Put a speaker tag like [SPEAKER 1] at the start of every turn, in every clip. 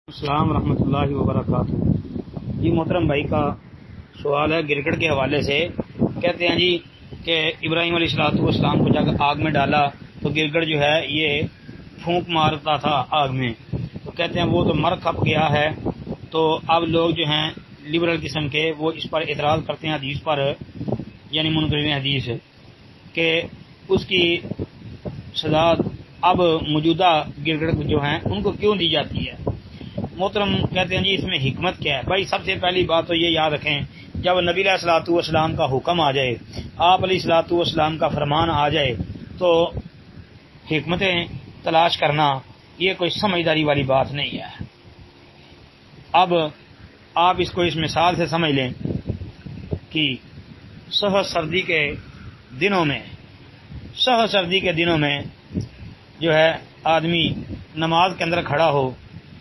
[SPEAKER 1] السلام ورحمۃ اللہ وبرکاتہ۔ جی محترم بھائی کا سوال ہے گرگٹ کے حوالے سے۔ کہتے ہیں جی کہ ابراہیم علیہ السلام کو جب آگ میں ڈالا تو گرگٹ جو ہے یہ پھونک مارتا تھا آگ میں، تو کہتے ہیں وہ تو مر کھپ گیا ہے۔ تو اب لوگ جو ہیں لبرل قسم کے وہ اس پر اعتراض کرتے ہیں حدیث پر، یعنی منکرین حدیث، کہ اس کی سزا اب موجودہ گرگٹ جو ہیں ان کو کیوں دی جاتی ہے۔ محترم کہتے ہیں جی اس میں حکمت کیا ہے۔ بھائی سب سے پہلی بات تو یہ یاد رکھیں، جب نبی علیہ الصلوۃ والسلام کا حکم آ جائے، آپ علیہ الصلوۃ والسلام کا فرمان آ جائے، تو حکمتیں تلاش کرنا یہ کوئی سمجھداری والی بات نہیں ہے۔ اب آپ اس کو اس مثال سے سمجھ لیں کہ سخت سردی کے دنوں میں جو ہے آدمی نماز کے اندر کھڑا ہو،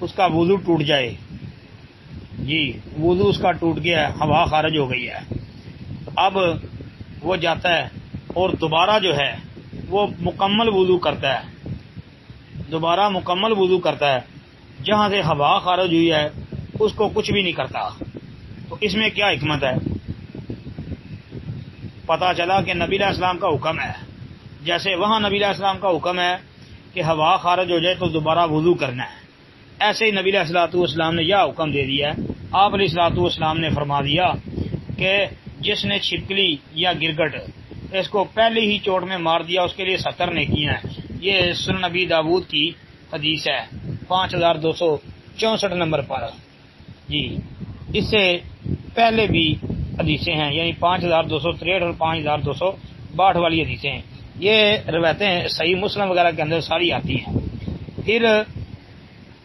[SPEAKER 1] اس کا وضو ٹوٹ جائے، جی وضو اس کا ٹوٹ گیا ہے، ہوا خارج ہو گئی ہے، اب وہ جاتا ہے اور دوبارہ جو ہے وہ مکمل وضو کرتا ہے، جہاں سے ہوا خارج ہوئی ہے اس کو کچھ بھی نہیں کرتا۔ تو اس میں کیا حکمت ہے؟ پتہ چلا کہ نبی علیہ السلام کا حکم ہے، جیسے وہاں نبی علیہ السلام کا حکم ہے کہ ہوا خارج ہو جائے تو دوبارہ وضو کرنا ہے، ایسے ہی نبی علیہ الصلوۃ والسلام نے یہ حکم دے دیا ہے۔ آپ علیہ الصلوۃ والسلام نے فرما دیا کہ جس نے چھپکلی یا گرگٹ اس کو پہلے ہی چوٹ میں مار دیا اس کے لیے 70 نیکیاں ہیں۔ یہ سنن نبی داؤد کی حدیث ہے 5264 نمبر پر۔ جی اس سے پہلے بھی حدیثیں ہیں، یعنی 5263 اور 5262 والی حدیثیں ہیں۔ یہ روایتیں صحیح مسلم وغیرہ کے اندر ساری آتی ہیں۔ پھر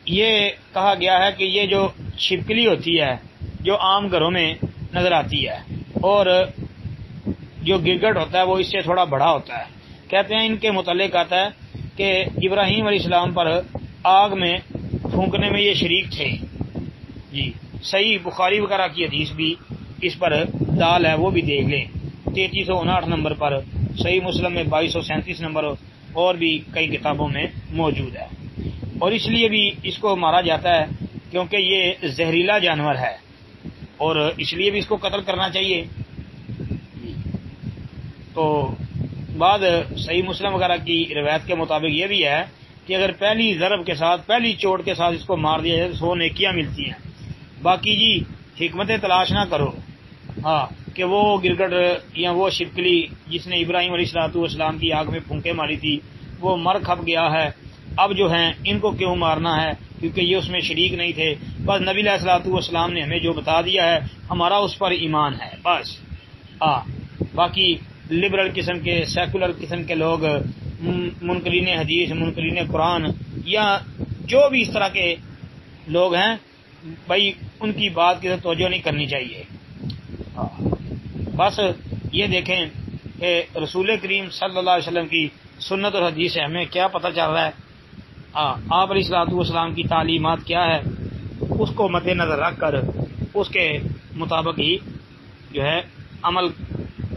[SPEAKER 1] یہ کہا گیا ہے کہ یہ جو چھپکلی ہوتی ہے جو عام گھروں میں نظر آتی ہے، اور جو گرگٹ ہوتا ہے وہ اس سے تھوڑا بڑا ہوتا ہے۔ کہتے ہیں ان کے متعلق آتا ہے کہ ابراہیم علیہ السلام پر آگ میں پھونکنے میں یہ شریک تھے۔ جی صحیح بخاری وغیرہ کی حدیث بھی اس پر دال ہے، وہ بھی دیکھ لیں، 3359 نمبر پر، صحیح مسلم میں 2237 نمبر، اور بھی کئی کتابوں میں موجود ہے۔ اور اس لیے بھی اس کو مارا جاتا ہے کیونکہ یہ زہریلا جانور ہے، اور اس لیے بھی اس کو قتل کرنا چاہیے۔ تو بعد صحیح مسلم وغیرہ کی روایت کے مطابق یہ بھی ہے کہ اگر پہلی ضرب کے ساتھ، پہلی چوٹ کے ساتھ اس کو مار دیا جائے تو 100 نیکیاں ملتی ہیں۔ باقی جی حکمتیں تلاش نہ کرو، ہاں کہ وہ گرگٹ یا وہ چھپکلی جس نے ابراہیم علیہ السلام کی آگ میں پھونکے ماری تھی وہ مر کھپ گیا ہے، اب جو ہیں ان کو کیوں مارنا ہے؟ کیونکہ یہ اس میں شریک نہیں تھے۔ بس نبی علیہ الصلوۃ والسلام نے ہمیں جو بتا دیا ہے ہمارا اس پر ایمان ہے بس۔ باقی لبرل قسم کے، سیکولر قسم کے لوگ، منکرین حدیث، منکرین قرآن، یا جو بھی اس طرح کے لوگ ہیں، بھائی ان کی بات کی توجہ نہیں کرنی چاہیے۔ بس یہ دیکھیں کہ رسول کریم صلی اللہ علیہ وسلم کی سنت اور حدیث سے ہمیں کیا پتہ چل رہا ہے، آپ علیہ الصلوۃ والسلام کی تعلیمات کیا ہے، اس کو مد نظر رکھ کر اس کے مطابق ہی جو ہے عمل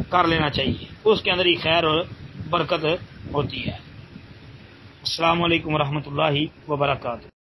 [SPEAKER 1] کر لینا چاہیے، اس کے اندر ہی خیر اور برکت ہوتی ہے۔ السلام علیکم ورحمۃ اللہ وبرکاتہ۔